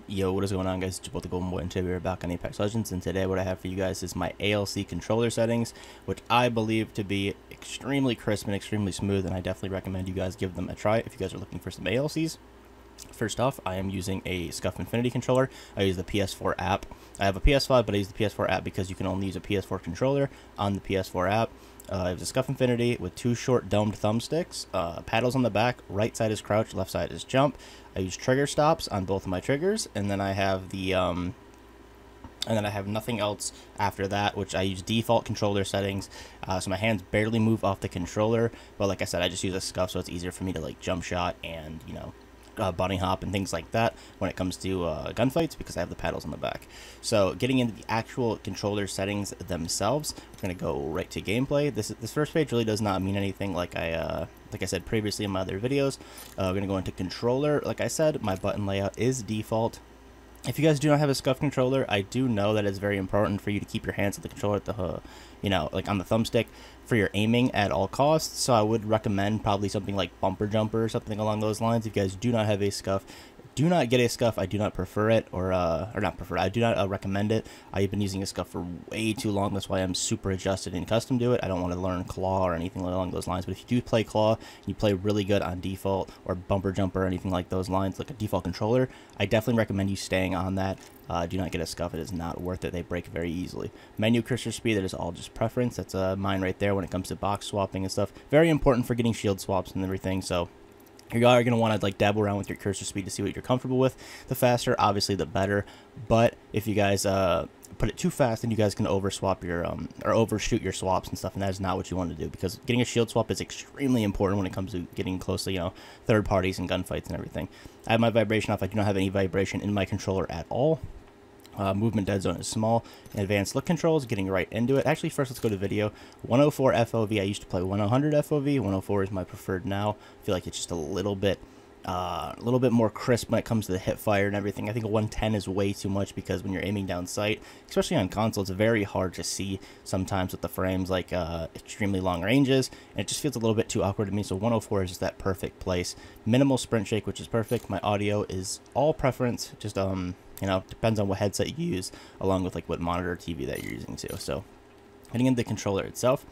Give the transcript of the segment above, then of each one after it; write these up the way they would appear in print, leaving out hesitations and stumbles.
Yo, what is going on, guys? It's both the Golden Boy and Toby. We're back on Apex Legends, and today what I have for you guys is my ALC controller settings, which I believe to be extremely crisp and extremely smooth, and I definitely recommend you guys give them a try if you guys are looking for some ALCs. First off, I am using a Scuf Infinity controller. I use the PS4 app. I have a PS5, but I use the PS4 app because you can only use a PS4 controller on the PS4 app. I have the Scuf Infinity with two short domed thumbsticks, paddles on the back. Right side is crouch, left side is jump. I use trigger stops on both of my triggers, and then I have the nothing else after that, which I use default controller settings, so my hands barely move off the controller. But like I said, I just use a Scuf, so it's easier for me to like jump shot and bunny hop and things like that when it comes to gunfights, because I have the paddles on the back. So getting into the actual controller settings themselves, we're going to go right to gameplay. This first page really does not mean anything like I said previously in my other videos. We're going to go into controller. Like I said, my button layout is default. If you guys do not have a Scuf controller, I do know that it's very important for you to keep your hands at the controller at the, like on the thumbstick for your aiming at all costs. So I would recommend probably something like Bumper Jumper or something along those lines. If you guys do not have a Scuf, do not get a Scuf. I do not prefer it, or not prefer it. I do not recommend it. I've been using a Scuf for way too long. That's why I'm super adjusted and accustomed to it. I don't want to learn Claw or anything along those lines. But if you do play Claw, you play really good on default or Bumper Jumper or anything like those lines, like a default controller, I definitely recommend you staying on that. Do not get a Scuf. It is not worth it. They break very easily. Menu cursor speed, that is all just preference. That's mine right there when it comes to box swapping and stuff. Very important for getting shield swaps and everything. So you are going to want to like dabble around with your cursor speed to see what you're comfortable with. The faster, obviously, the better. But if you guys put it too fast, then you guys can overswap your or overshoot your swaps and stuff, and that is not what you want to do, because getting a shield swap is extremely important when it comes to getting close to third parties and gunfights and everything. I have my vibration off. I do not have any vibration in my controller at all. Movement dead zone is small. Advanced look controls, getting right into it. Actually, first let's go to video. 104 FOV. I used to play 100 FOV. 104 is my preferred now. I feel like it's just a little bit more crisp when it comes to the hip fire and everything. I think 110 is way too much, because when you're aiming down sight, especially on console, it's very hard to see sometimes with the frames, like extremely long ranges, and it just feels a little bit too awkward to me. So 104 is just that perfect place. Minimal sprint shake, which is perfect. My audio is all preference, just depends on what headset you use, along with like what monitor TV that you're using too. So heading into the controller itself,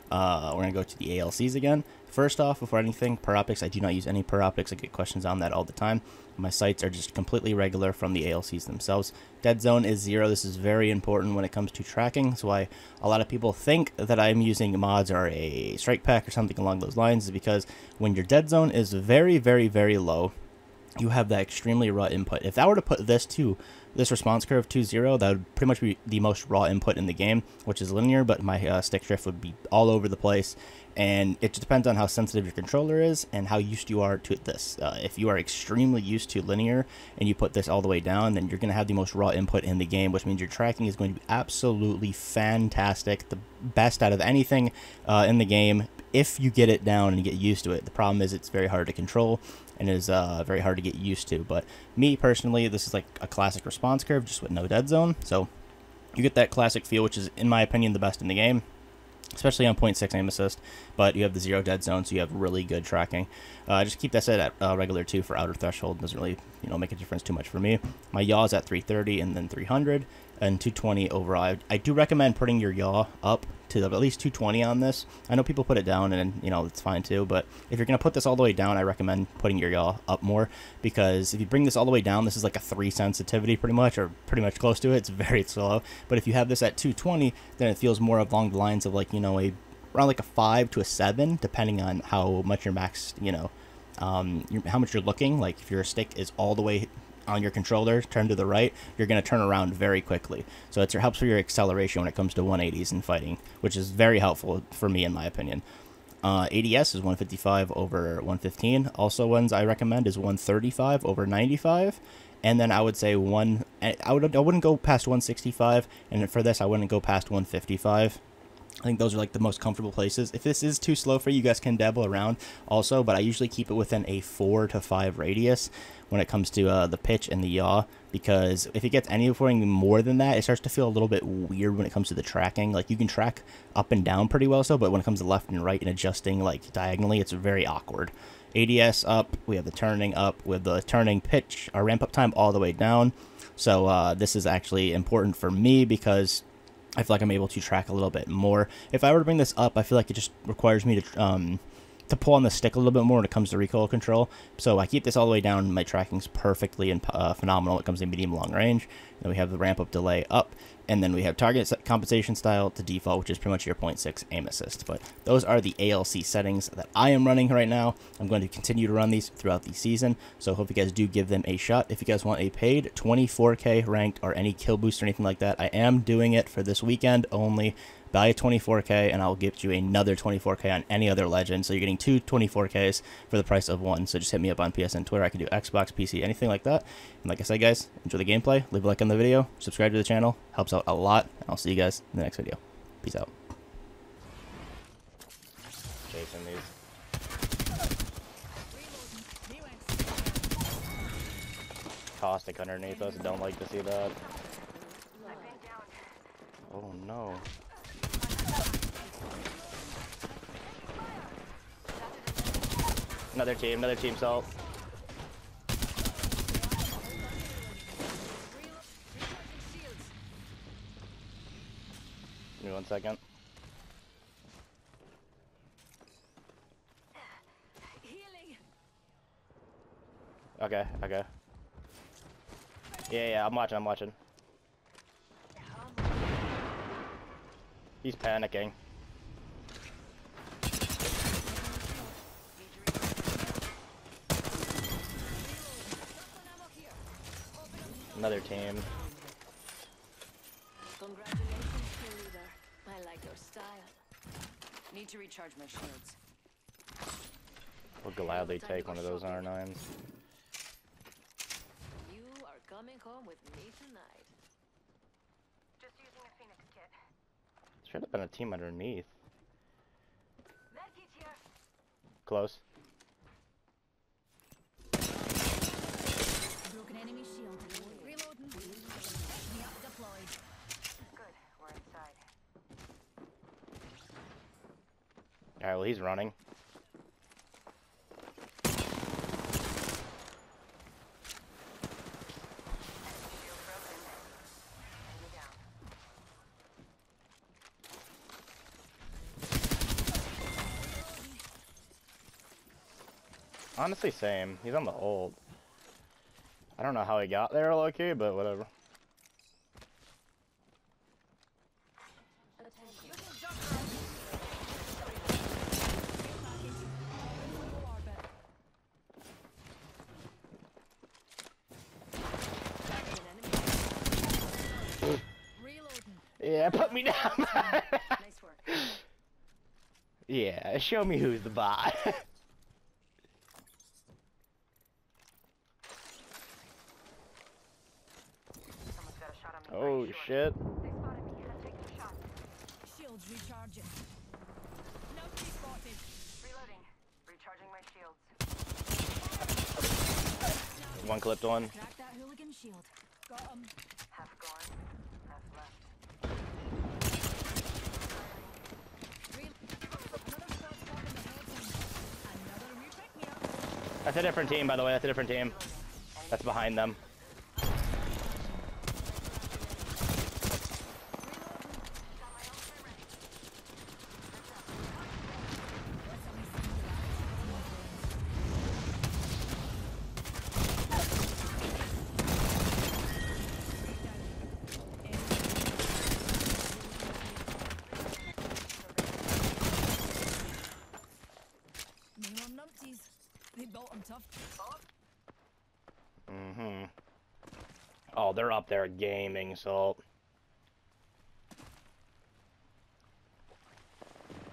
we're going to go to the ALCs again. First off, before anything, per optics, I do not use any per optics. I get questions on that all the time. My sights are just completely regular from the ALCs themselves. Dead zone is 0. This is very important when it comes to tracking. That's why a lot of people think that I'm using mods or a strike pack or something along those lines, is because when your dead zone is very, very, very low, you have that extremely raw input. If I were to put this response curve to 0, that would pretty much be the most raw input in the game, which is linear, but my stick drift would be all over the place. And it just depends on how sensitive your controller is and how used you are to this. If you are extremely used to linear and you put this all the way down, then you're going to have the most raw input in the game, which means your tracking is going to be absolutely fantastic, the best out of anything in the game, if you get it down and you get used to it. The problem is it's very hard to control and is very hard to get used to. But me personally, this is like a classic response curve, just with no dead zone. So you get that classic feel, which is, in my opinion, the best in the game, especially on 0.6 aim assist, but you have the 0 dead zone, so you have really good tracking. Just keep that set at regular 2 for outer threshold. Doesn't really make a difference too much for me. My yaw is at 330 and then 300 and 220 overall. I do recommend putting your yaw up to at least 220 on this. I know people put it down, and it's fine too, but if you're going to put this all the way down, I recommend putting your yaw up more, because if you bring this all the way down, this is like a 3 sensitivity pretty much, or pretty much close to it. It's very slow. But if you have this at 220, then it feels more along the lines of like around like a 5 to a 7, depending on how much you're maxed, how much you're looking. Like if your stick is all the way on your controller, turn to the right, you're going to turn around very quickly. So it helps for your acceleration when it comes to 180s and fighting, which is very helpful for me, in my opinion. ADS is 155 over 115. Also, ones I recommend is 135 over 95. And then I would say I wouldn't go past 165, and for this I wouldn't go past 155. I think those are like the most comfortable places. If this is too slow for you, you guys can dabble around also, but I usually keep it within a 4 to 5 radius when it comes to the pitch and the yaw, because if it gets anything more than that, it starts to feel a little bit weird when it comes to the tracking. Like you can track up and down pretty well, but when it comes to left and right and adjusting like diagonally, it's very awkward. ADS up, we have the turning up with the turning pitch, our ramp up time all the way down. So this is actually important for me because I feel like I'm able to track a little bit more. If I were to bring this up, I feel like it just requires me to pull on the stick a little bit more when it comes to recoil control. So I keep this all the way down. My tracking's perfectly and phenomenal when it comes to medium long range. Then we have the ramp up delay up, and then we have target compensation style to default, which is pretty much your 0.6 aim assist. But those are the ALC settings that I am running right now. I'm going to continue to run these throughout the season, so hope you guys do give them a shot. If you guys want a paid 24K ranked or any kill boost or anything like that, I am doing it for this weekend only. Buy a 24K and I'll give you another 24K on any other legend. So you're getting two 24Ks for the price of one. So just hit me up on PSN, Twitter. I can do Xbox, PC, anything like that. And like I said, guys, enjoy the gameplay. Leave a like on the video. Subscribe to the channel. Helps out a lot. And I'll see you guys in the next video. Peace out. Chasing these. Caustic underneath us. Don't like to see that. Oh no. Another team, Salt. Give me 1 second. Okay. Yeah, I'm watching. He's panicking. Another team. Congratulations, kill leader. I like your style. Need to recharge my shields. We'll gladly take one of those R9s. You are coming home with me tonight. Just using a Phoenix kit. Should have been a team underneath. Medkit here. Close. Broken enemy shield. Reloading. Me up deployed. Good, we're inside. Alright, well he's running. Shield broken. Enemy down. Honestly, same. He's on the ult. I don't know how he got there, low-key, but whatever. Yeah, put me down. Nice work. Yeah, show me who's the bot. Someone's got a shot on me. Oh right shit. They spotted me. I'm taking a shot. Shields recharging. Nobody spotted. Reloading. Recharging my shields. One clipped one. Crack that hooligan shield. Got him. Half gone. Half left. Another squad spot in the head. Another repick me up. That's a different team, by the way. That's a different team. That's behind them. Me on numpties. They built them tough. Mm-hmm. Oh, they're up there gaming, Salt.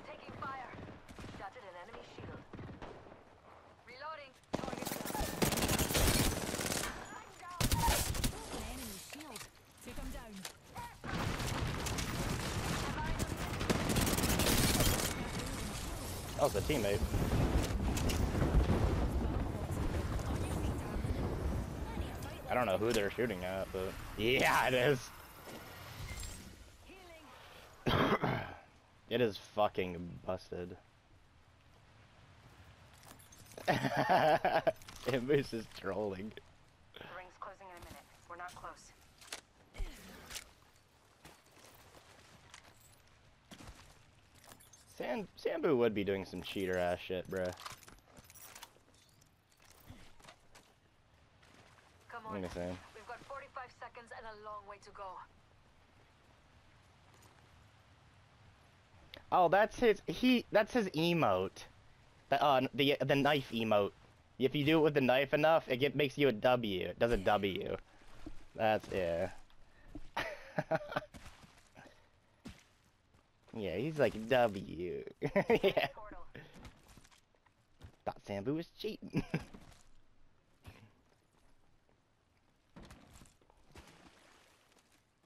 Taking fire. Shotted an enemy shield. Reloading. An enemy shield. Take them down. That was a teammate. I don't know who they're shooting at, but yeah, it is. It is fucking busted. Ambush is trolling. The ring's closing in a minute. We're not close. Sambu would be doing some cheater ass shit, bruh. Come I'm on. just saying. We've got 45 seconds and a long way to go. Oh, that's his emote. The knife emote. If you do it with the knife enough, makes you a W. It does a W. That's yeah. Yeah, he's like W. Yeah. Portal. Thought Sambu was cheating.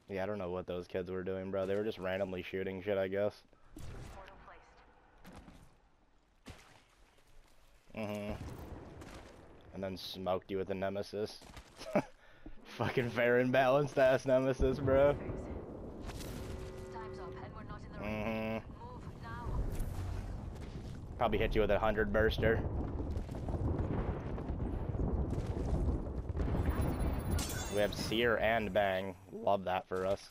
Yeah, I don't know what those kids were doing, bro. They were just randomly shooting shit, I guess. Portal placed. And then smoked you with a nemesis. Fucking fair and balanced ass nemesis, bro. Time's up and we're not in the ring. Move now. Probably hit you with a 100 burster. We have Sear and Bang. Love that for us.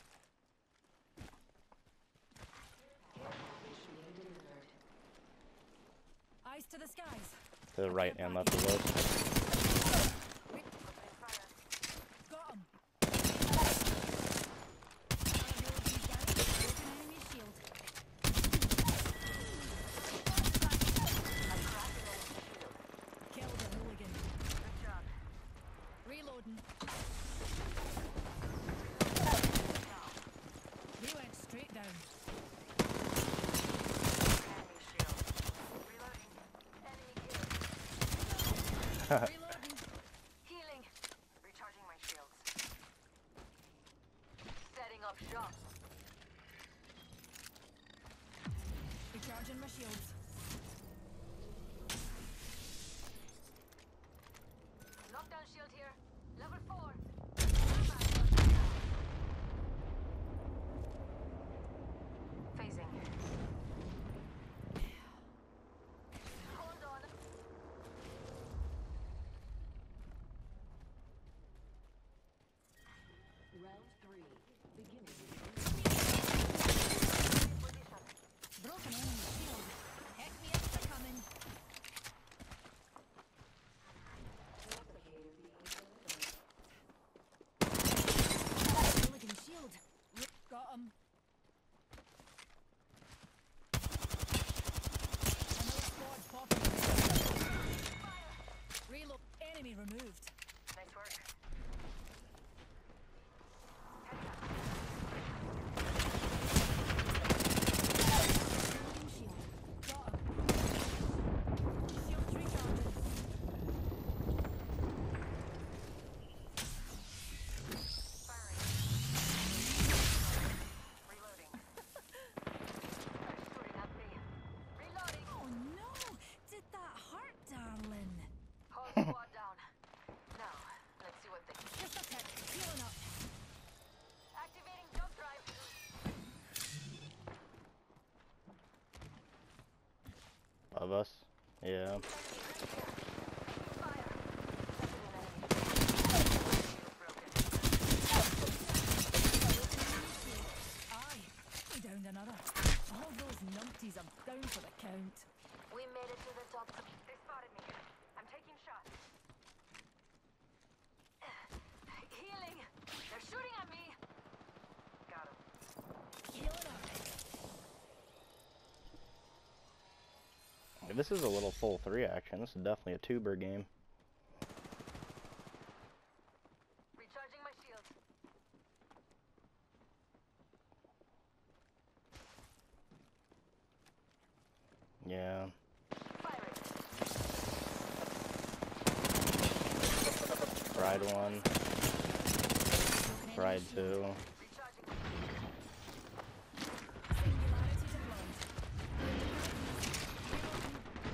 Eyes to the skies. To the right and left of us. Opening fire. Got him. Killed a hooligan. Good job. Reloading. He went straight down. Enemy shield. Reloading. Enemy killed. Reloading. Healing. Recharging my shields. Setting up shop. Recharging my shields. Knockdown shield here. Level 4. Phasing. Hold on. Round 3. Beginning. Position. Broken enemy shield. Heck me up for coming. Hooligan shield. Got him. Another squad popping. Reload. Enemy removed. Nice work. Hooligan shield. Got him. Shield recharging. Firing. Reloading. They're shooting at me. Reloading. Oh no! Did that hurt, darling? Whole squad down. Now, let's see what they Just a tick. Healing up. activating jump drive. Above us. Yeah. Fire. Broken. Aye. We downed another. All those numpties are down for the count. We made it to the top. They spotted me. I'm taking shots. Healing. They're shooting at me. Got him. Healing up. This is a little full 3 action. This is definitely a tuber game. Recharging my shield. Yeah. Firing. Fried 1. Fried 2. Recharging. Singularity deployed.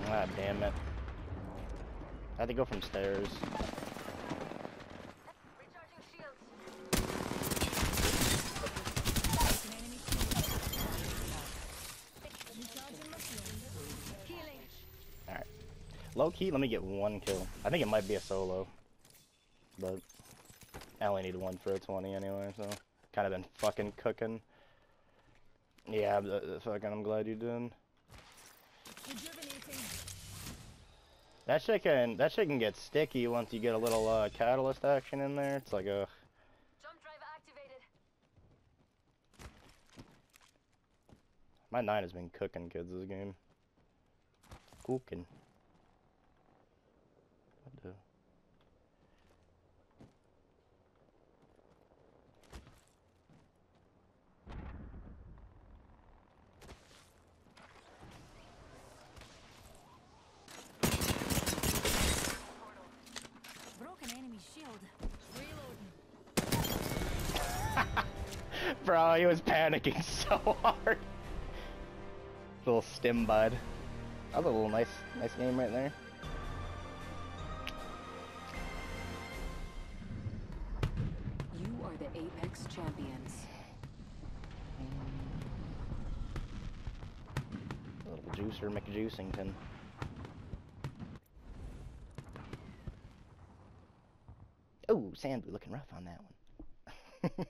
Ah, damn it. I had to go from stairs. Recharging shields. Broken enemy shield. Recharging my shield. Healing. Alright. Low key, let me get one kill. I think it might be a solo, but I only need one for a 20 anyway, so kind of been fucking cooking. Yeah, fucking, I'm glad you did. That shit can get sticky once you get a little catalyst action in there. It's like a Jump drive activated. my 9 has been cooking, kids, this game. Cooking. What the? Broken enemy shield. Reloading. Bro, he was panicking so hard. Little stim bud. That was a little nice game right there. You are the Apex champions. Little juicer McJuicington. Oh, Sandu looking rough on that one.